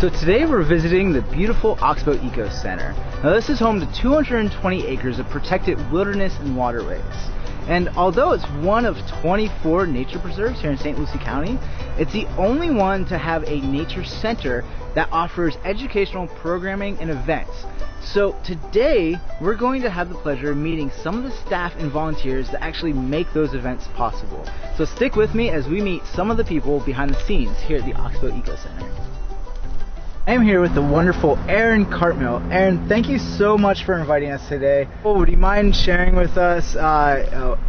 So today we're visiting the beautiful Oxbow Eco Center. Now this is home to 220 acres of protected wilderness and waterways. And although it's one of 24 nature preserves here in St. Lucie County, it's the only one to have a nature center that offers educational programming and events. So today we're going to have the pleasure of meeting some of the staff and volunteers that actually make those events possible. So stick with me as we meet some of the people behind the scenes here at the Oxbow Eco Center. I am here with the wonderful Erin Cartmill. Erin, thank you so much for inviting us today. Oh, would you mind sharing with us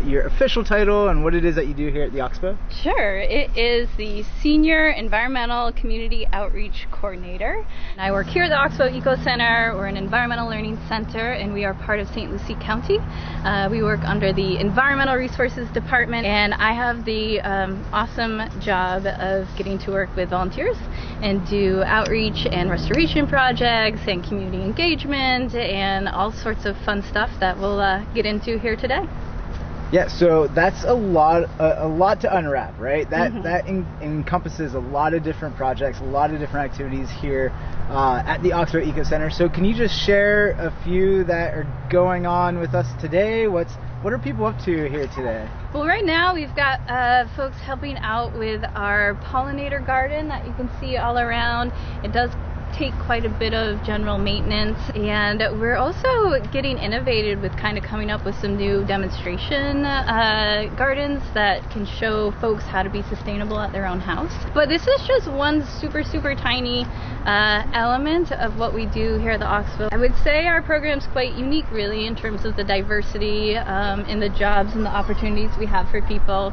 your official title and what it is that you do here at the Oxbow? Sure. It is the Senior Environmental Community Outreach Coordinator. I work here at the Oxbow Eco Center. We're an environmental learning center and we are part of St. Lucie County. We work under the Environmental Resources Department, and I have the awesome job of getting to work with volunteers and do outreach and restoration projects and community engagement and all sorts of fun stuff that we'll get into here today. Yeah, so that's a lot to unwrap, right? That encompasses a lot of different projects, a lot of different activities here at the Oxbow Eco Center. So can you just share a few that are going on with us today? What are people up to here today? Well, right now we've got folks helping out with our pollinator garden that you can see all around. It does take quite a bit of general maintenance, and we're also getting innovative with kind of coming up with some new demonstration gardens that can show folks how to be sustainable at their own house. But this is just one super tiny element of what we do here at the Oxbow. I would say our program's quite unique really in terms of the diversity in the jobs and the opportunities we have for people.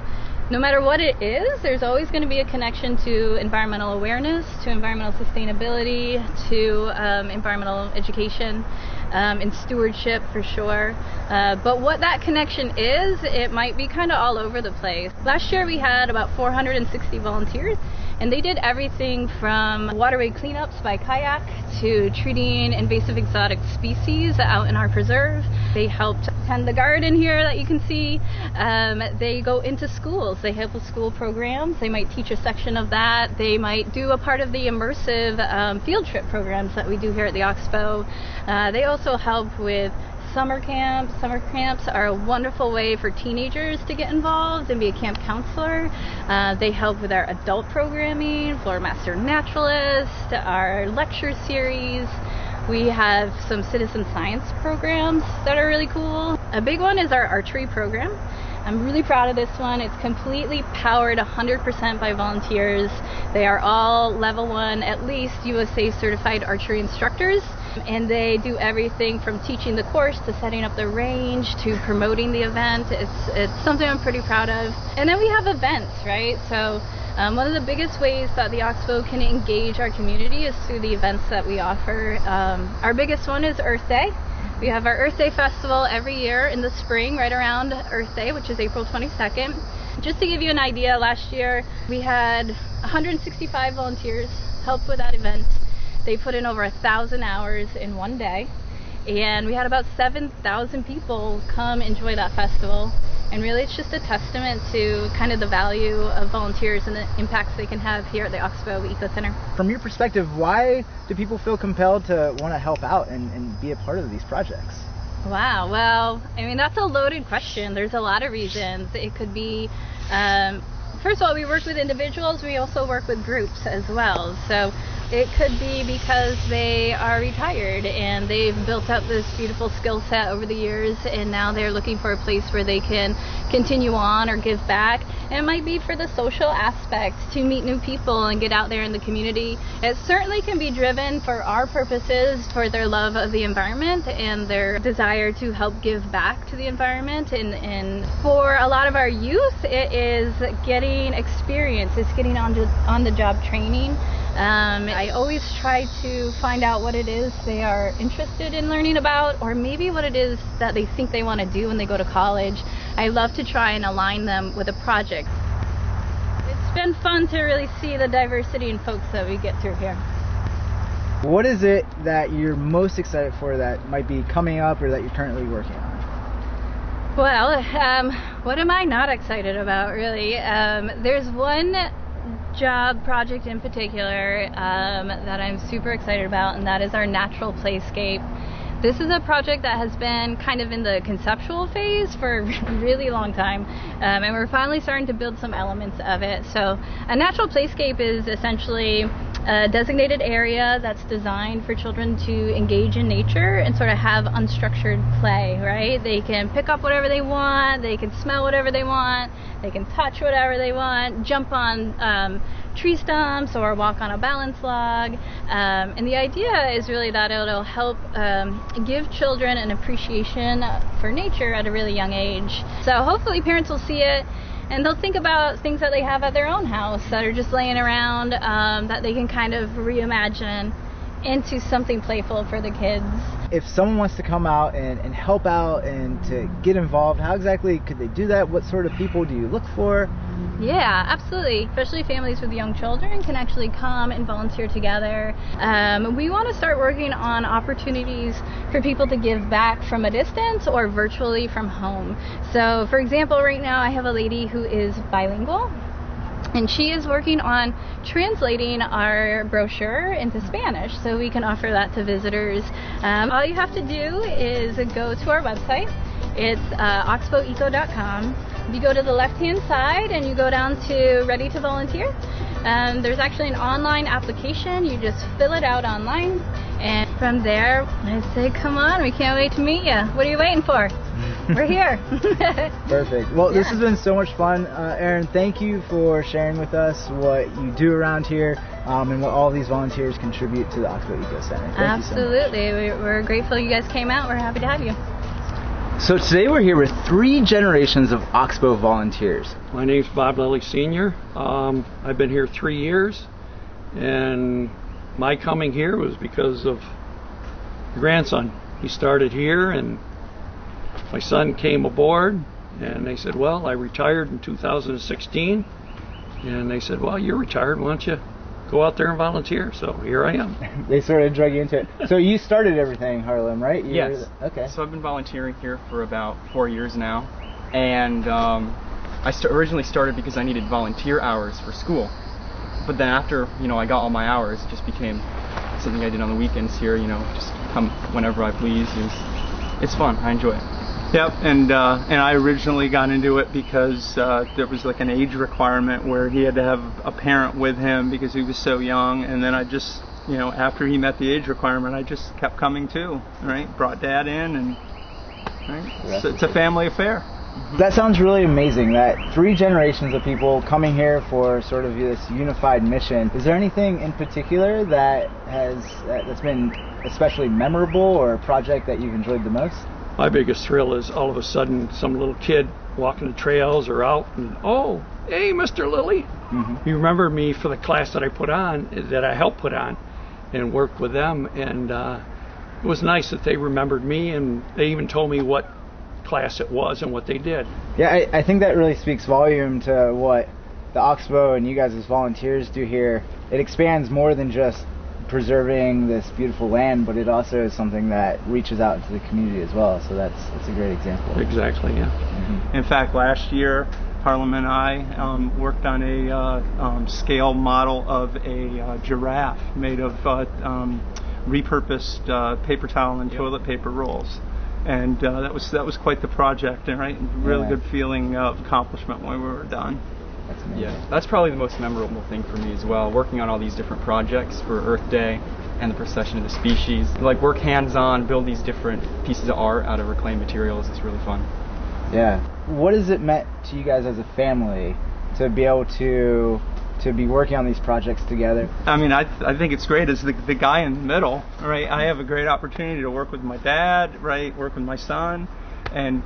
No matter what it is, there's always going to be a connection to environmental awareness, to environmental sustainability, to environmental education, and stewardship for sure. But what that connection is, it might be kind of all over the place. Last year we had about 460 volunteers, and they did everything from waterway cleanups by kayak to treating invasive exotic species out in our preserve. They helped tend the garden here that you can see. They go into schools. They help with school programs. They might teach a section of that. They might do a part of the immersive field trip programs that we do here at the Oxbow. They also help with summer camps. Summer camps are a wonderful way for teenagers to get involved and be a camp counselor. They help with our adult programming, Florida Master Naturalist, our lecture series. We have some citizen science programs that are really cool. A big one is our archery program. I'm really proud of this one. It's completely powered 100% by volunteers. They are all level 1, at least USA certified archery instructors. And they do everything from teaching the course to setting up the range to promoting the event. It's something I'm pretty proud of. And then we have events, right? So one of the biggest ways that the Oxbow can engage our community is through the events that we offer. Our biggest one is Earth Day. We have our Earth Day Festival every year in the spring, right around Earth Day, which is April 22nd. Just to give you an idea, last year we had 165 volunteers help with that event. They put in over 1,000 hours in one day, and we had about 7,000 people come enjoy that festival. And really it's just a testament to kind of the value of volunteers and the impacts they can have here at the Oxbow Eco Center. From your perspective, why do people feel compelled to want to help out and be a part of these projects? Wow, well, I mean, that's a loaded question. There's a lot of reasons. It could be, first of all, we work with individuals. We also work with groups as well. So it could be because they are retired and they've built up this beautiful skill set over the years, and now they're looking for a place where they can continue on or give back. And it might be for the social aspect, to meet new people and get out there in the community. It certainly can be driven for our purposes, for their love of the environment and their desire to help give back to the environment. And for a lot of our youth, it is getting experience. It's getting on-the-job training. I always try to find out what it is they are interested in learning about, or maybe what it is that they think they want to do when they go to college. I love to try and align them with a project. It's been fun to really see the diversity in folks that we get through here. What is it that you're most excited for that might be coming up or that you're currently working on? Well, what am I not excited about, really? There's one job project in particular that I'm super excited about, and that is our natural playscape. This is a project that has been kind of in the conceptual phase for a really long time, and we're finally starting to build some elements of it. So a natural playscape is essentially a designated area that's designed for children to engage in nature and sort of have unstructured play, right? They can pick up whatever they want, they can smell whatever they want, they can touch whatever they want, jump on tree stumps or walk on a balance log, and the idea is really that it'll help give children an appreciation for nature at a really young age. So hopefully parents will see it and they'll think about things that they have at their own house that are just laying around, that they can kind of reimagine into something playful for the kids. If someone wants to come out and help out and to get involved, how exactly could they do that? What sort of people do you look for? Yeah, absolutely. Especially families with young children can actually come and volunteer together. We want to start working on opportunities for people to give back from a distance or virtually from home. So, for example, right now I have a lady who is bilingual, and she is working on translating our brochure into Spanish so we can offer that to visitors. All you have to do is go to our website. It's oxboweco.com. If you go to the left-hand side and you go down to Ready to Volunteer, there's actually an online application. You just fill it out online, and from there, I say, come on, we can't wait to meet you. What are you waiting for? We're here. Perfect. Well, this has been so much fun. Erin, thank you for sharing with us what you do around here and what all these volunteers contribute to the Oxbow Eco Center. Thank Absolutely. you so much. We're grateful you guys came out. We're happy to have you. So today we're here with 3 generations of Oxbow volunteers. My name's Bob Lilly Sr. I've been here 3 years, and my coming here was because of the grandson. He started here, and my son came aboard, and they said, well, I retired in 2016, and they said, well, you're retired, why don't you go out there and volunteer? So here I am. They sort of drug you into it. So you started everything, Harlem, right? Yes. Okay. So I've been volunteering here for about 4 years now, and I originally started because I needed volunteer hours for school. But then after, I got all my hours, it just became something I did on the weekends here, just come whenever I please. It's fun. I enjoy it. Yep, and I originally got into it because there was like an age requirement where he had to have a parent with him because he was so young, and then I just, after he met the age requirement, I just kept coming too, right? Brought Dad in, and right? So it's a family affair. That sounds really amazing, that 3 generations of people coming here for sort of this unified mission. Is there anything in particular that's been especially memorable, or a project that you've enjoyed the most? My biggest thrill is all of a sudden some little kid walking the trails or out, and oh, hey, Mr. Lilly. Mm-hmm. You remember me for the class that I helped put on and worked with them, and it was nice that they remembered me, and they even told me what class it was and what they did. Yeah, I think that really speaks volume to what the Oxbow and you guys as volunteers do here. It expands more than just preserving this beautiful land, but it also is something that reaches out into the community as well. So that's a great example. Exactly, yeah. Mm-hmm. In fact, last year, Harlem and I worked on a scale model of a giraffe made of repurposed paper towel and toilet paper rolls. And that was quite the project, right? Really good feeling of accomplishment when we were done. That's amazing. Yeah, that's probably the most memorable thing for me as well, working on all these different projects for Earth Day and the Procession of the Species. Like, work hands-on, build these different pieces of art out of reclaimed materials. It's really fun. Yeah. What has it meant to you guys as a family to be able to be working on these projects together? I mean, I think it's great as the guy in the middle, right? I have a great opportunity to work with my dad, right? Work with my son, and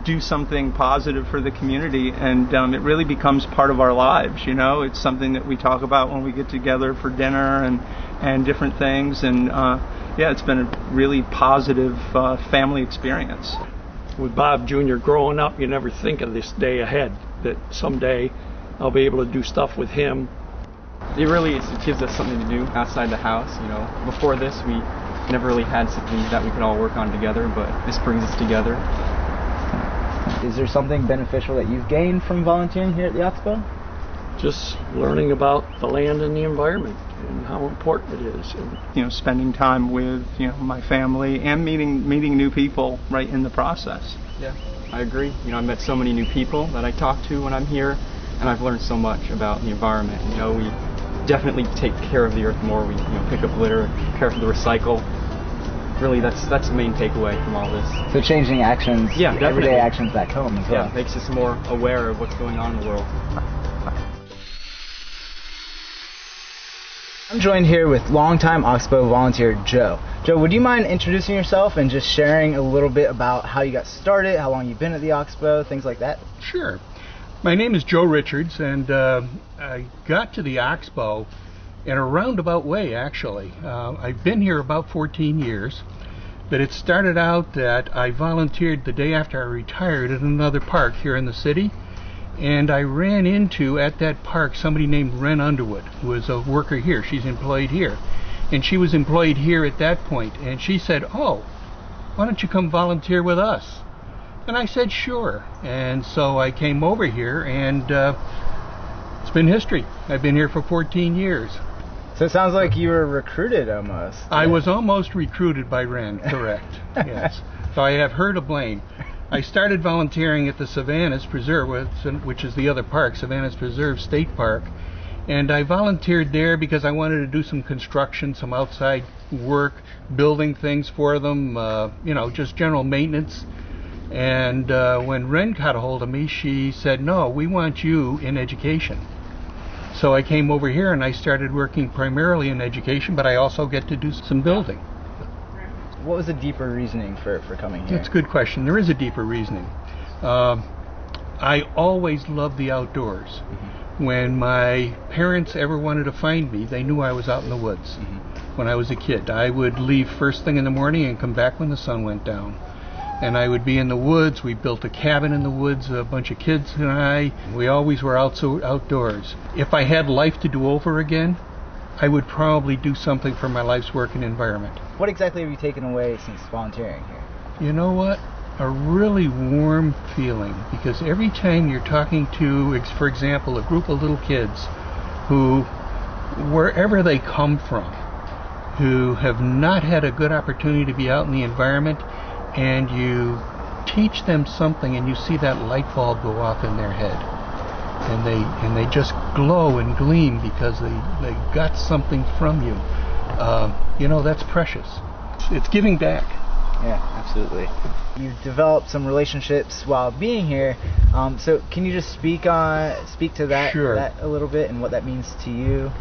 do something positive for the community, and it really becomes part of our lives. It's something that we talk about when we get together for dinner and different things, and it's been a really positive family experience. With Bob Jr. growing up, you never think of this day ahead, that someday I'll be able to do stuff with him. It gives us something to do outside the house. Before this, we never really had something that we could all work on together, but this brings us together. Is there something beneficial that you've gained from volunteering here at the Oxbow? just learning about the land and the environment and how important it is. And, you know, spending time with, you know, my family and meeting new people right in the process. Yeah, I agree. You know, I've met so many new people that I talk to when I'm here, and I've learned so much about the environment. You know, we definitely take care of the earth more. We, you know, pick up litter, care for the recycle. Really, that's the main takeaway from all this. So changing actions, Yeah, definitely. everyday actions back home as well. Yeah, makes us more aware of what's going on in the world. I'm joined here with longtime Oxbow volunteer Joe. Joe, would you mind introducing yourself and just sharing a little bit about how you got started, how long you've been at the Oxbow, things like that? Sure. My name is Joe Richards, and I got to the Oxbow in a roundabout way, actually. I've been here about 14 years, but it started out that I volunteered the day after I retired at another park here in the city, and I ran into, at that park, somebody named Ren Underwood, who is a worker here. She's employed here. And she was employed here at that point, and she said, "Oh, why don't you come volunteer with us?" And I said, "Sure." And so I came over here, and it's been history. I've been here for 14 years. So it sounds like you were recruited almost. I was almost recruited by Ren, correct. Yes. So I have her to blame. I started volunteering at the Savannah's Preserve, which is the other park, Savannah's Preserve State Park. And I volunteered there because I wanted to do some construction, some outside work, building things for them, you know, just general maintenance. And when Ren got a hold of me, she said, "No, we want you in education." So I came over here and I started working primarily in education, but I also get to do some building. What was the deeper reasoning for coming here? That's a good question. There is a deeper reasoning. I always loved the outdoors. Mm-hmm. When my parents ever wanted to find me, they knew I was out in the woods. Mm-hmm. When I was a kid, I would leave first thing in the morning and come back when the sun went down. And I would be in the woods. We built a cabin in the woods, a bunch of kids and I. We always were outdoors. If I had life to do over again, I would probably do something for my life's work and environment. What exactly have you taken away since volunteering here? You know what? A really warm feeling, because every time you're talking to, for example, a group of little kids who, wherever they come from, who have not had a good opportunity to be out in the environment, and you teach them something and you see that light bulb go off in their head, and they just glow and gleam because they got something from you. You know, that's precious. It's giving back. Yeah, absolutely. You've developed some relationships while being here. So can you just speak to that, Sure. that a little bit and what that means to you?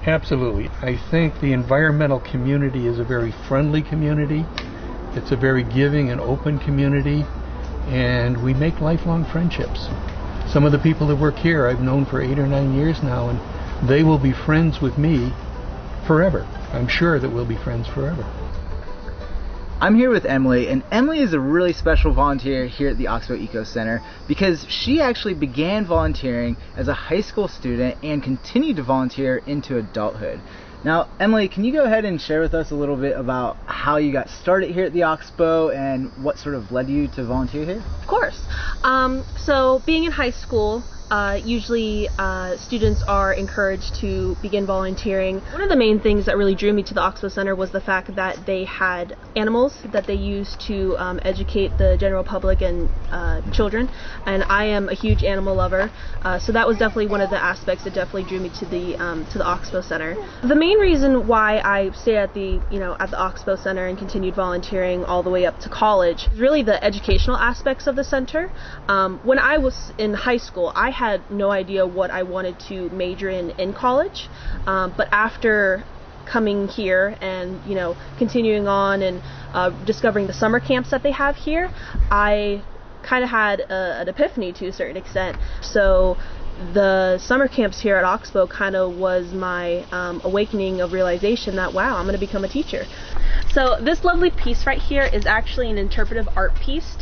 Absolutely. I think the environmental community is a very friendly community. It's a very giving and open community, and we make lifelong friendships. Some of the people that work here I've known for 8 or 9 years now, and they will be friends with me forever. I'm sure that we'll be friends forever. I'm here with Emily, and Emily is a really special volunteer here at the Oxbow Eco Center because she actually began volunteering as a high school student and continued to volunteer into adulthood. Now, Emily, can you go ahead and share with us a little bit about how you got started here at the Oxbow and what sort of led you to volunteer here? Of course. So being in high school, usually students are encouraged to begin volunteering. One of the main things that really drew me to the Oxbow Center was the fact that they had animals that they used to educate the general public and children, and I am a huge animal lover, so that was definitely one of the aspects that definitely drew me to the Oxbow Center. The main reason why I stayed at the Oxbow Center and continued volunteering all the way up to college is really the educational aspects of the center. When I was in high school, I had no idea what I wanted to major in college, but after coming here and continuing on and discovering the summer camps that they have here, I kind of had an epiphany to a certain extent. So the summer camps here at Oxbow kind of was my awakening of realization that, wow, I'm going to become a teacher. So this lovely piece right here is actually an interpretive art piece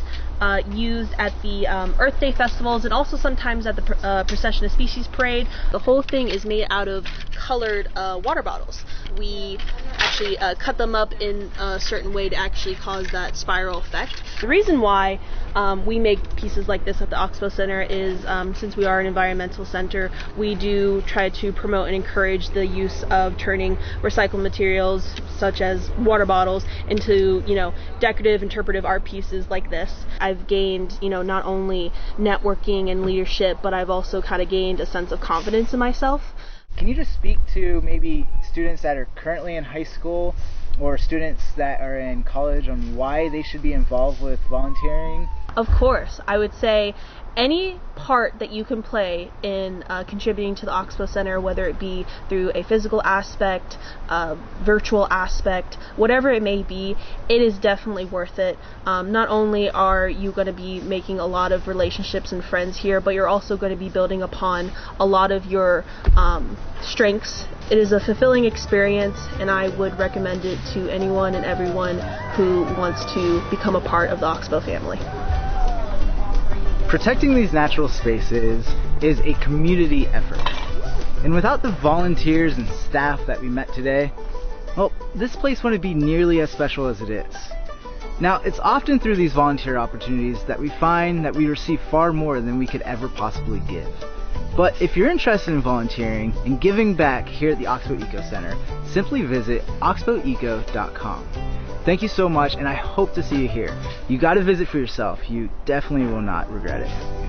used at the Earth Day festivals and also sometimes at the Procession of Species Parade. The whole thing is made out of colored water bottles. We actually cut them up in a certain way to actually cause that spiral effect. The reason why we make pieces like this at the Oxbow Center is since we are an environmental center, we do try to promote and encourage the use of turning recycled materials such as water bottles into, decorative interpretive art pieces like this. I've gained, not only networking and leadership, but I've also kind of gained a sense of confidence in myself. Can you just speak to maybe students that are currently in high school or students that are in college on why they should be involved with volunteering? Of course, I would say any part that you can play in contributing to the Oxbow Center, whether it be through a physical aspect, virtual aspect, whatever it may be, it is definitely worth it. Not only are you going to be making a lot of relationships and friends here, but you're also going to be building upon a lot of your strengths. It is a fulfilling experience, and I would recommend it to anyone and everyone who wants to become a part of the Oxbow family. Protecting these natural spaces is a community effort. And without the volunteers and staff that we met today, well, this place wouldn't be nearly as special as it is. Now, it's often through these volunteer opportunities that we find that we receive far more than we could ever possibly give. But if you're interested in volunteering and giving back here at the Oxbow Eco Center, simply visit oxboweco.com. Thank you so much, and I hope to see you here. You got to visit for yourself. You definitely will not regret it.